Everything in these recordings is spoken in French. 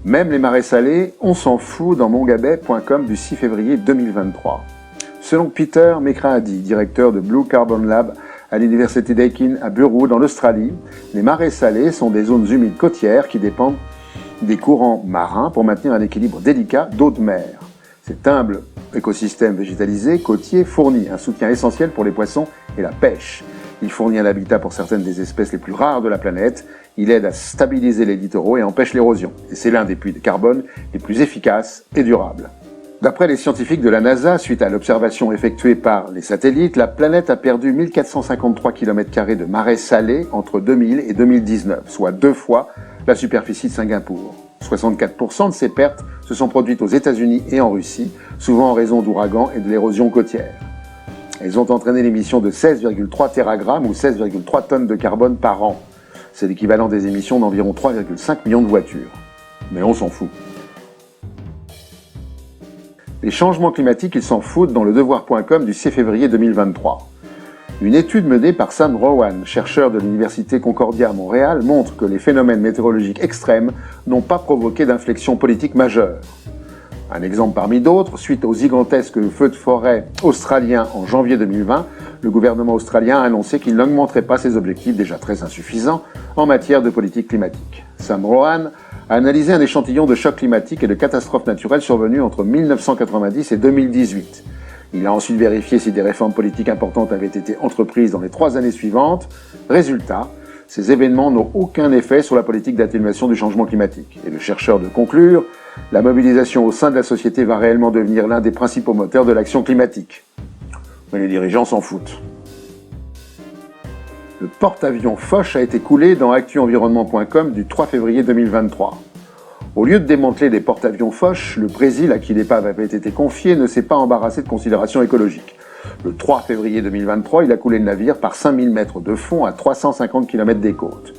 Même les marais salés, on s'en fout dans mongabay.com du 6 février 2023. Selon Peter Mekrahadi, directeur de Blue Carbon Lab à l'université d'Aiken à Burwood en Australie, les marais salés sont des zones humides côtières qui dépendent des courants marins pour maintenir un équilibre délicat d'eau de mer. Cet humble écosystème végétalisé côtier fournit un soutien essentiel pour les poissons et la pêche. Il fournit un habitat pour certaines des espèces les plus rares de la planète. Il aide à stabiliser les littoraux et empêche l'érosion. Et c'est l'un des puits de carbone les plus efficaces et durables. D'après les scientifiques de la NASA, suite à l'observation effectuée par les satellites, la planète a perdu 1453 km² de marais salés entre 2000 et 2019, soit 2 fois la superficie de Singapour. 64% de ces pertes se sont produites aux États-Unis et en Russie, souvent en raison d'ouragans et de l'érosion côtière. Elles ont entraîné l'émission de 16,3 téragrammes ou 16,3 tonnes de carbone par an. C'est l'équivalent des émissions d'environ 3,5 millions de voitures. Mais on s'en fout. Les changements climatiques, ils s'en foutent dans le devoir.com du 6 février 2023. Une étude menée par Sam Rowan, chercheur de l'Université Concordia à Montréal, montre que les phénomènes météorologiques extrêmes n'ont pas provoqué d'inflexion politique majeure. Un exemple parmi d'autres, suite aux gigantesques feux de forêt australiens en janvier 2020, le gouvernement australien a annoncé qu'il n'augmenterait pas ses objectifs déjà très insuffisants en matière de politique climatique. Sam Rowan a analysé un échantillon de chocs climatiques et de catastrophes naturelles survenues entre 1990 et 2018. Il a ensuite vérifié si des réformes politiques importantes avaient été entreprises dans les 3 années suivantes. Résultat, ces événements n'ont aucun effet sur la politique d'atténuation du changement climatique. Et le chercheur de conclure, la mobilisation au sein de la société va réellement devenir l'un des principaux moteurs de l'action climatique. Mais les dirigeants s'en foutent. Le porte-avions Foch a été coulé dans actuenvironnement.com du 3 février 2023. Au lieu de démanteler les porte-avions Foch, le Brésil, à qui l'épave avait été confiée, ne s'est pas embarrassé de considérations écologiques. Le 3 février 2023, il a coulé le navire par 5000 mètres de fond à 350 km des côtes.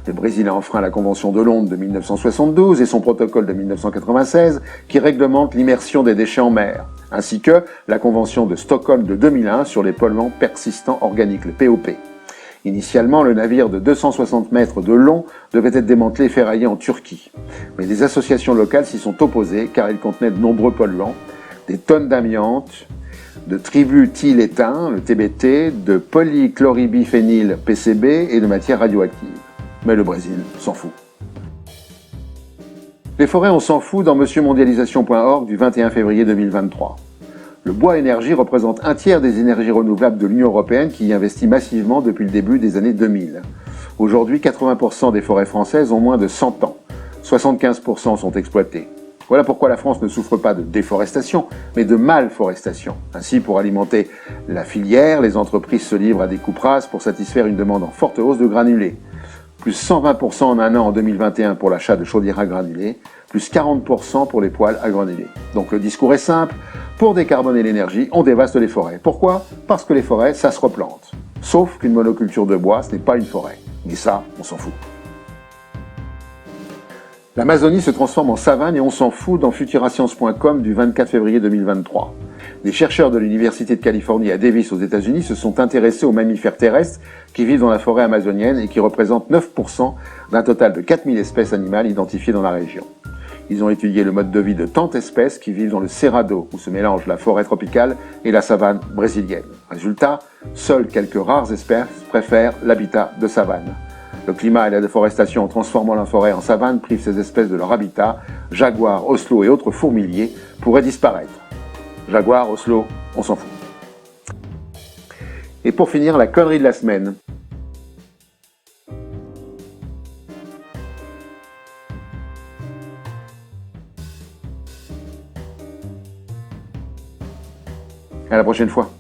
Le Brésil a enfreint la Convention de Londres de 1972 et son protocole de 1996 qui réglemente l'immersion des déchets en mer, ainsi que la Convention de Stockholm de 2001 sur les polluants persistants organiques, le POP. Initialement, le navire de 260 mètres de long devait être démantelé et ferraillé en Turquie. Mais des associations locales s'y sont opposées car il contenait de nombreux polluants, des tonnes d'amiante, de tributyl'étain, le TBT, de polychloribiphényle PCB et de matières radioactives. Mais le Brésil s'en fout. Les forêts, on s'en fout dans monsieurmondialisation.org du 21 février 2023. Le bois énergie représente un tiers des énergies renouvelables de l'Union européenne qui y investit massivement depuis le début des années 2000. Aujourd'hui, 80% des forêts françaises ont moins de 100 ans. 75% sont exploitées. Voilà pourquoi la France ne souffre pas de déforestation, mais de malforestation. Ainsi, pour alimenter la filière, les entreprises se livrent à des coupes rases pour satisfaire une demande en forte hausse de granulés. Plus 120% en un an en 2021 pour l'achat de chaudières à granulés, plus 40% pour les poêles à granulés. Donc le discours est simple, pour décarboner l'énergie, on dévaste les forêts. Pourquoi ? Parce que les forêts, ça se replante. Sauf qu'une monoculture de bois, ce n'est pas une forêt. Mais ça, on s'en fout. L'Amazonie se transforme en savane et on s'en fout dans futurascience.com du 24 février 2023. Des chercheurs de l'Université de Californie à Davis aux États-Unis se sont intéressés aux mammifères terrestres qui vivent dans la forêt amazonienne et qui représentent 9% d'un total de 4000 espèces animales identifiées dans la région. Ils ont étudié le mode de vie de tant d'espèces qui vivent dans le Cerrado, où se mélangent la forêt tropicale et la savane brésilienne. Résultat, seules quelques rares espèces préfèrent l'habitat de savane. Le climat et la déforestation en transformant la forêt en savane privent ces espèces de leur habitat. Jaguars, oslots et autres fourmiliers pourraient disparaître. Jaguars, oslots, on s'en fout. Et pour finir, la connerie de la semaine. À la prochaine fois.